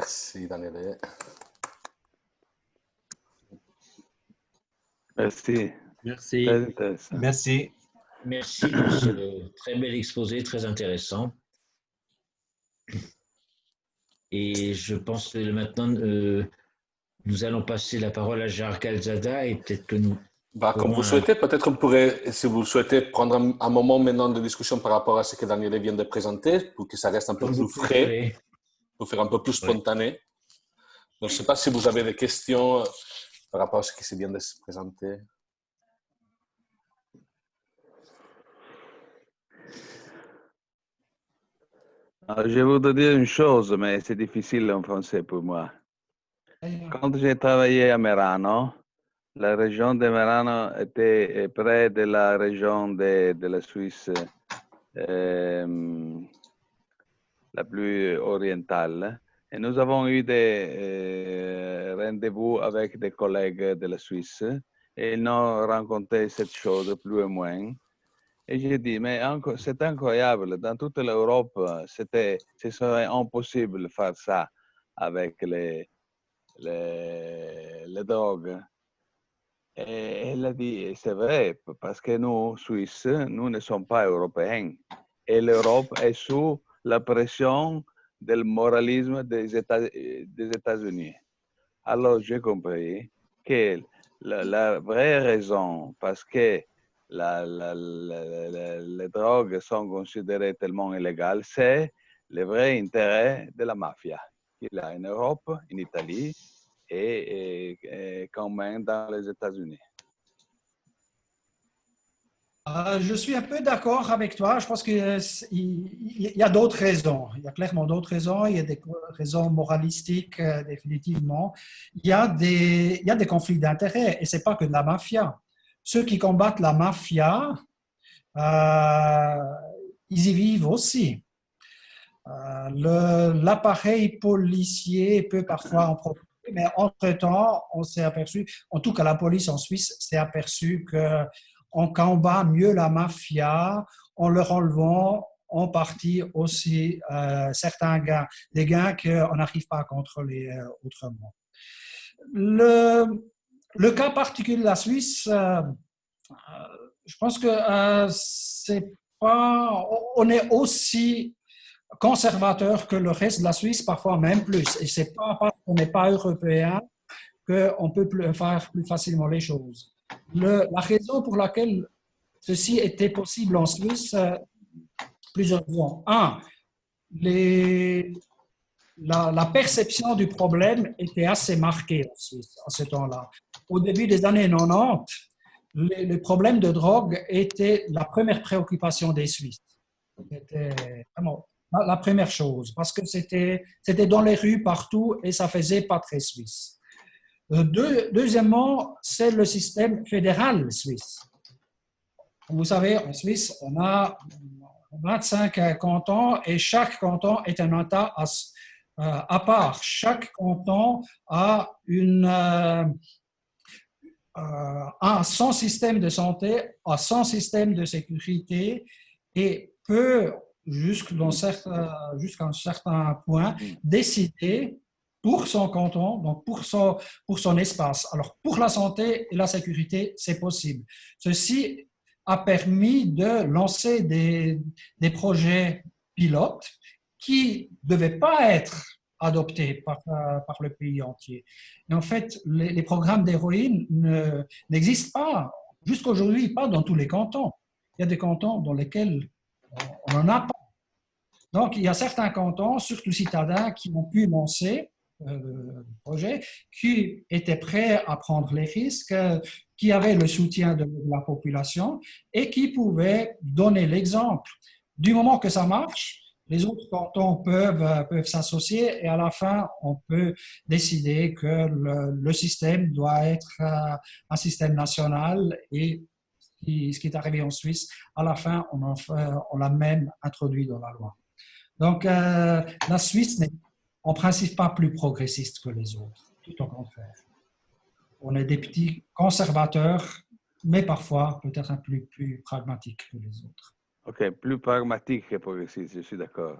Merci, Daniele. Merci. Merci. Très intéressant. Merci. Merci de ce très bel exposé, très intéressant. Et je pense que maintenant, nous allons passer la parole à Jacques Calzada et peut-être que nous... Comme vous souhaitez, peut-être qu'on pourrait, si vous souhaitez, prendre un moment maintenant de discussion par rapport à ce que Daniele vient de présenter, pour que ça reste un peu plus frais, pour faire un peu plus spontané. Donc, je ne sais pas si vous avez des questions par rapport à ce qui vient de se présenter. Je voudrais dire une chose, mais c'est difficile en français pour moi. Quand j'ai travaillé à Merano, la région de Merano était près de la région de la Suisse la plus orientale. Et nous avons eu des rendez-vous avec des collègues de la Suisse et ils nous raconté cette chose plus ou moins. Et j'ai dit, mais c'est incroyable, dans toute l'Europe, ce serait impossible de faire ça avec les drogues. Et elle a dit, c'est vrai, parce que nous, Suisses, nous ne sommes pas européens. Et l'Europe est sous la pression du moralisme des États-Unis. Alors, j'ai compris que la vraie raison, parce que les drogues sont considérées tellement illégales, c'est le vrai intérêt de la mafia qu'il y a en Europe, en Italie et quand même dans les États-Unis. Je suis un peu d'accord avec toi. Je pense qu'il y a d'autres raisons. Il y a clairement d'autres raisons. Il y a des raisons moralistiques, définitivement. Il y a des conflits d'intérêts et ce n'est pas que de la mafia. Ceux qui combattent la mafia, ils y vivent aussi. L'appareil policier peut parfois en profiter, mais entre-temps, on s'est aperçu, en tout cas la police en Suisse s'est aperçue qu'on combat mieux la mafia en leur enlevant en partie aussi certains gains, des gains qu'on n'arrive pas à contrôler autrement. Le cas particulier de la Suisse, je pense que c'est pas, on est aussi conservateur que le reste de la Suisse, parfois même plus. Et c'est pas parce qu'on n'est pas européen qu'on peut faire plus facilement les choses. La raison pour laquelle ceci était possible en Suisse, plusieurs raisons. Un, la perception du problème était assez marquée en Suisse en ce temps-là. Au début des années 90, le problème de drogue était la première préoccupation des Suisses. C'était vraiment la première chose, parce que c'était dans les rues partout et ça faisait pas très suisse. Deuxièmement, c'est le système fédéral suisse. Vous savez, en Suisse, on a 25 cantons et chaque canton est un État à part. Chaque canton a son système de santé, a son système de sécurité et peut jusqu'à un certain point, décider pour son canton, donc pour son espace. Alors, pour la santé et la sécurité, c'est possible. Ceci a permis de lancer des projets pilotes qui ne devaient pas être adoptés par le pays entier. Et en fait, les programmes d'héroïne n'existent pas, jusqu'à aujourd'hui, pas dans tous les cantons. Il y a des cantons dans lesquels on n'en a pas. Donc, il y a certains cantons, surtout citadins, qui ont pu lancer le projet, qui étaient prêts à prendre les risques, qui avaient le soutien de la population et qui pouvaient donner l'exemple. Du moment que ça marche, les autres cantons peuvent s'associer et à la fin, on peut décider que le système doit être un système national et ce qui est arrivé en Suisse, à la fin, on l'a même introduit dans la loi. Donc, la Suisse n'est en principe pas plus progressiste que les autres, tout au contraire. On est des petits conservateurs, mais parfois peut-être un peu plus pragmatiques que les autres. Ok, plus pragmatique que progressiste, je suis d'accord.